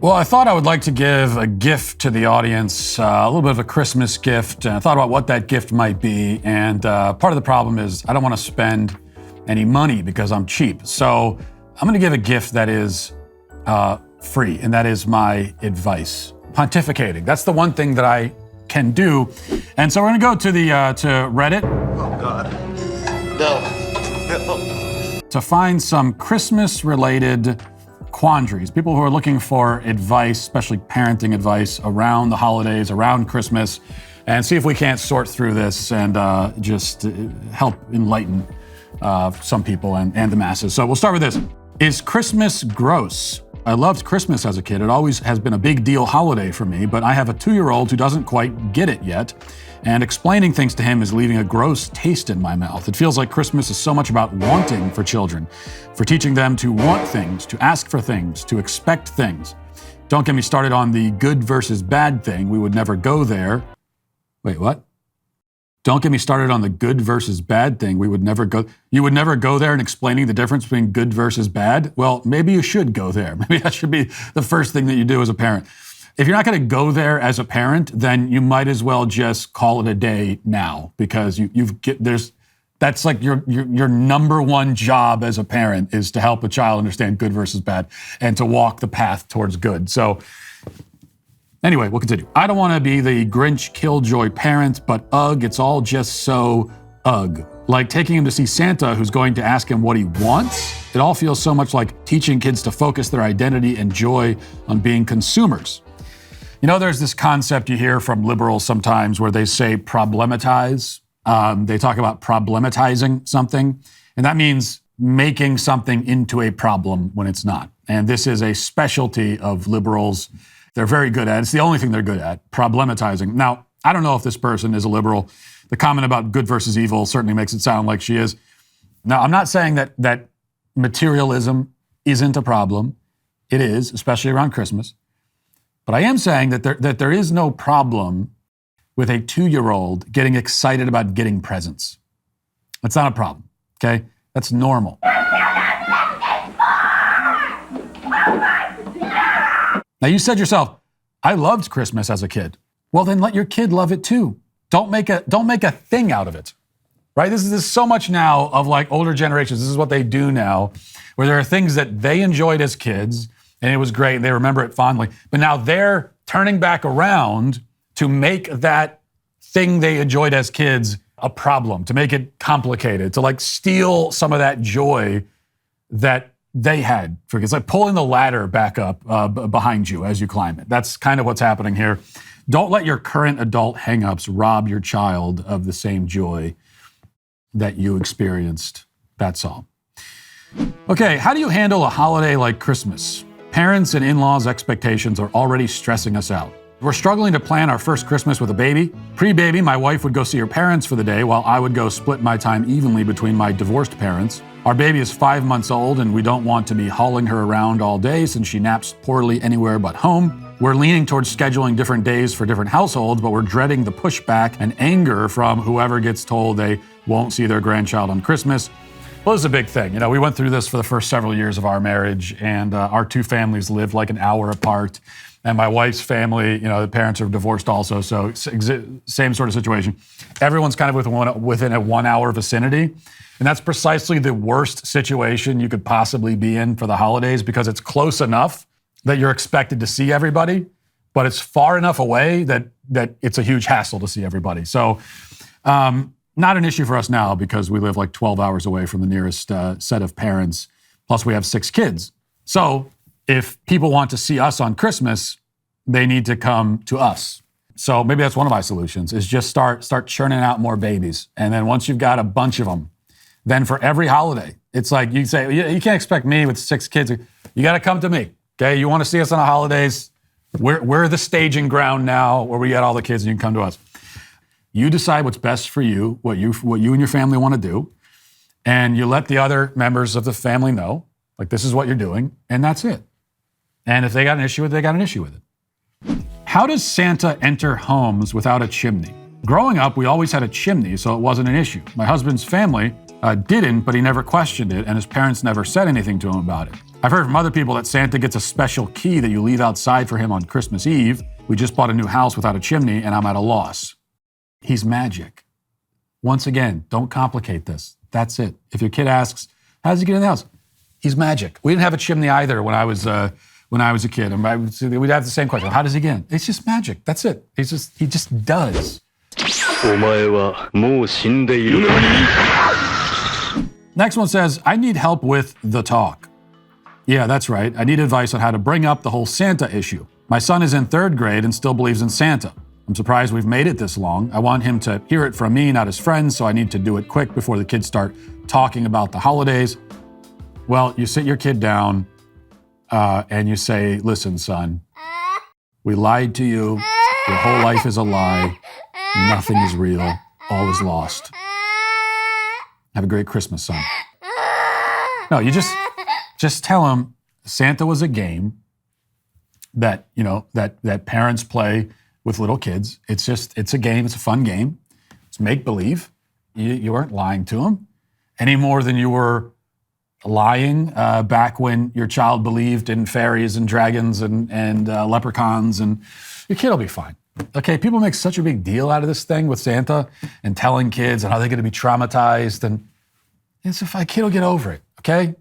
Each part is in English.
Well, I thought I would like to give a gift to the audience, a little bit of a Christmas gift. And I thought about what that gift might be. And part of the problem is I don't want to spend any money because I'm cheap. So I'm going to give a gift that is free, and that is my advice. Pontificating. That's the one thing that I can do. And so we're going to go to the to Reddit. Oh, God. No. To find some Christmas-related quandaries, people who are looking for advice, especially parenting advice around the holidays, around Christmas, and see if we can't sort through this and just help enlighten some people and the masses. So we'll start with this. Is Christmas gross? I loved Christmas as a kid. It always has been a big deal holiday for me, but I have a 2-year-old who doesn't quite get it yet, and explaining things to him is leaving a gross taste in my mouth. It feels like Christmas is so much about wanting for children, for teaching them to want things, to ask for things, to expect things. Don't get me started on the good versus bad thing. We would never go there. Wait, what? Don't get me started on the good versus bad thing. You would never go there and explaining the difference between good versus bad. Well, maybe you should go there. Maybe that should be the first thing that you do as a parent. If you're not going to go there as a parent, then you might as well just call it a day now, because that's like your number one job as a parent is to help a child understand good versus bad and to walk the path towards good. So anyway, we'll continue. I don't want to be the Grinch killjoy parent, but it's all just so like taking him to see Santa who's going to ask him what he wants. It all feels so much like teaching kids to focus their identity and joy on being consumers. You know, there's this concept you hear from liberals sometimes where they say problematize. They talk about problematizing something, and that means making something into a problem when it's not. And this is a specialty of liberals. They're very good at it. It's the only thing they're good at, problematizing. Now, I don't know if this person is a liberal. The comment about good versus evil certainly makes it sound like she is. Now, I'm not saying that materialism isn't a problem. It is, especially around Christmas. But I am saying that there is no problem with a 2-year-old getting excited about getting presents. That's not a problem, okay? That's normal. Now, you said yourself, I loved Christmas as a kid. Well, then let your kid love it too. Don't make a thing out of it, right? This is so much now of like older generations. This is what they do now, where there are things that they enjoyed as kids, and it was great, and they remember it fondly. But now they're turning back around to make that thing they enjoyed as kids a problem, to make it complicated, to like steal some of that joy that they had. It's like pulling the ladder back up behind you as you climb it. That's kind of what's happening here. Don't let your current adult hang-ups rob your child of the same joy that you experienced. That's all. Okay, how do you handle a holiday like Christmas? Parents and in-laws' expectations are already stressing us out. We're struggling to plan our first Christmas with a baby. Pre-baby, my wife would go see her parents for the day while I would go split my time evenly between my divorced parents. Our baby is 5 months old and we don't want to be hauling her around all day since she naps poorly anywhere but home. We're leaning towards scheduling different days for different households, but we're dreading the pushback and anger from whoever gets told they won't see their grandchild on Christmas. Well, this is a big thing. You know, we went through this for the first several years of our marriage, and our two families lived like an hour apart. And my wife's family, you know, the parents are divorced also, so same sort of situation. Everyone's kind of within a 1-hour vicinity. And that's precisely the worst situation you could possibly be in for the holidays, because it's close enough that you're expected to see everybody, but it's far enough away that it's a huge hassle to see everybody. So, not an issue for us now because we live like 12 hours away from the nearest set of parents. Plus we have 6 kids. So if people want to see us on Christmas, they need to come to us. So maybe that's one of my solutions, is just start churning out more babies. And then once you've got a bunch of them, then for every holiday, it's like you say, you can't expect me with 6 kids. You got to come to me. Okay. You want to see us on the holidays? We're the staging ground now where we get all the kids, and you can come to us. You decide what's best for you, what you and your family want to do, and you let the other members of the family know, like, this is what you're doing, and that's it. And if they got an issue with it, they got an issue with it. How does Santa enter homes without a chimney? Growing up, we always had a chimney, so it wasn't an issue. My husband's family didn't, but he never questioned it, and his parents never said anything to him about it. I've heard from other people that Santa gets a special key that you leave outside for him on Christmas Eve. We just bought a new house without a chimney, and I'm at a loss. He's magic. Once again, don't complicate this. That's it. If your kid asks, how does he get in the house? He's magic. We didn't have a chimney either when I was a kid. And we'd have the same question. How does he get in? It's just magic. That's it. He just does. Next one says, I need help with the talk. Yeah, that's right. I need advice on how to bring up the whole Santa issue. My son is in 3rd grade and still believes in Santa. I'm surprised we've made it this long. I want him to hear it from me, not his friends, so I need to do it quick before the kids start talking about the holidays. Well, you sit your kid down and you say, listen, son, we lied to you. Your whole life is a lie. Nothing is real. All is lost. Have a great Christmas, son. No, you just tell him Santa was a game that, that parents play with little kids. It's a game. It's a fun game. It's make-believe. You weren't lying to him any more than you were lying back when your child believed in fairies and dragons and leprechauns, and your kid will be fine. Okay, people make such a big deal out of this thing with Santa and telling kids and how they're going to be traumatized, and it's a kid will get over it, okay?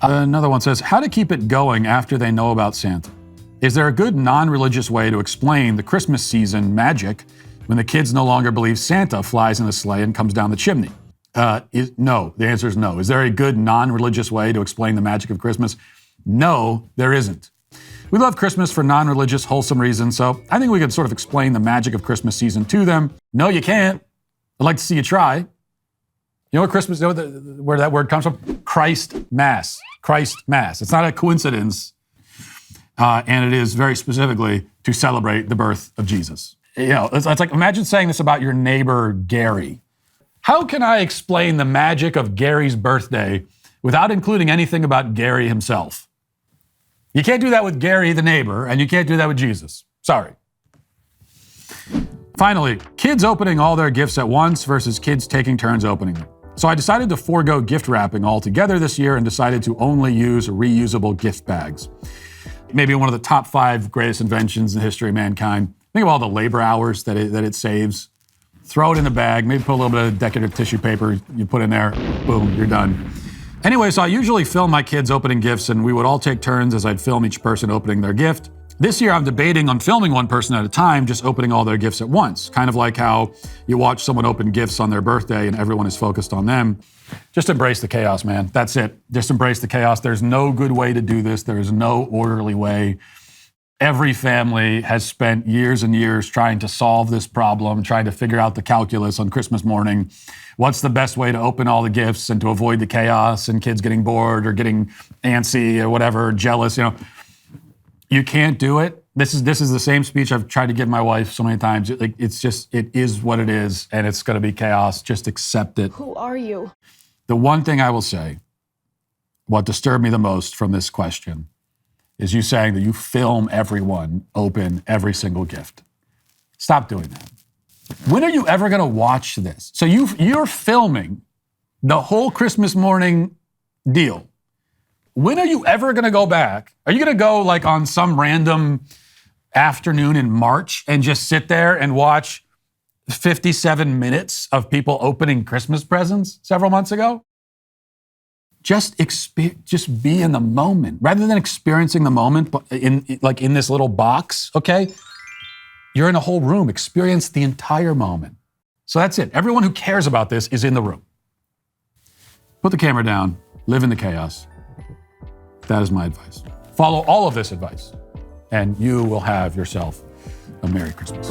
Another one says, how to keep it going after they know about Santa. Is there a good non-religious way to explain the Christmas season magic when the kids no longer believe Santa flies in a sleigh and comes down the chimney? No, the answer is no. Is there a good non-religious way to explain the magic of Christmas? No, there isn't. We love Christmas for non-religious, wholesome reasons, so I think we could sort of explain the magic of Christmas season to them. No, you can't. I'd like to see you try. You know what Christmas, where that word comes from? Christ Mass. Christ Mass. It's not a coincidence, and it is very specifically to celebrate the birth of Jesus. It's like, imagine saying this about your neighbor, Gary. How can I explain the magic of Gary's birthday without including anything about Gary himself? You can't do that with Gary, the neighbor, and you can't do that with Jesus. Sorry. Finally, kids opening all their gifts at once versus kids taking turns opening them. So I decided to forego gift wrapping altogether this year and decided to only use reusable gift bags. Maybe one of the top 5 greatest inventions in the history of mankind. Think of all the labor hours that it saves. Throw it in the bag, maybe put a little bit of decorative tissue paper you put in there, boom, you're done. Anyway, so I usually film my kids opening gifts, and we would all take turns as I'd film each person opening their gift. This year, I'm debating on filming one person at a time, just opening all their gifts at once. Kind of like how you watch someone open gifts on their birthday and everyone is focused on them. Just embrace the chaos, man. That's it. Just embrace the chaos. There's no good way to do this. There is no orderly way. Every family has spent years and years trying to solve this problem, trying to figure out the calculus on Christmas morning. What's the best way to open all the gifts and to avoid the chaos and kids getting bored or getting antsy or whatever, jealous, You can't do it. This is the same speech I've tried to give my wife so many times. It is what it is, and it's going to be chaos. Just accept it. Who are you? The one thing I will say, what disturbed me the most from this question, is you saying that you film everyone open every single gift. Stop doing that. When are you ever going to watch this? So you're filming the whole Christmas morning deal. When are you ever going to go back? Are you going to go like on some random afternoon in March and just sit there and watch 57 minutes of people opening Christmas presents several months ago? Just be in the moment. Rather than experiencing the moment in this little box, okay? You're in a whole room. Experience the entire moment. So that's it. Everyone who cares about this is in the room. Put the camera down. Live in the chaos. That is my advice. Follow all of this advice, and you will have yourself a Merry Christmas.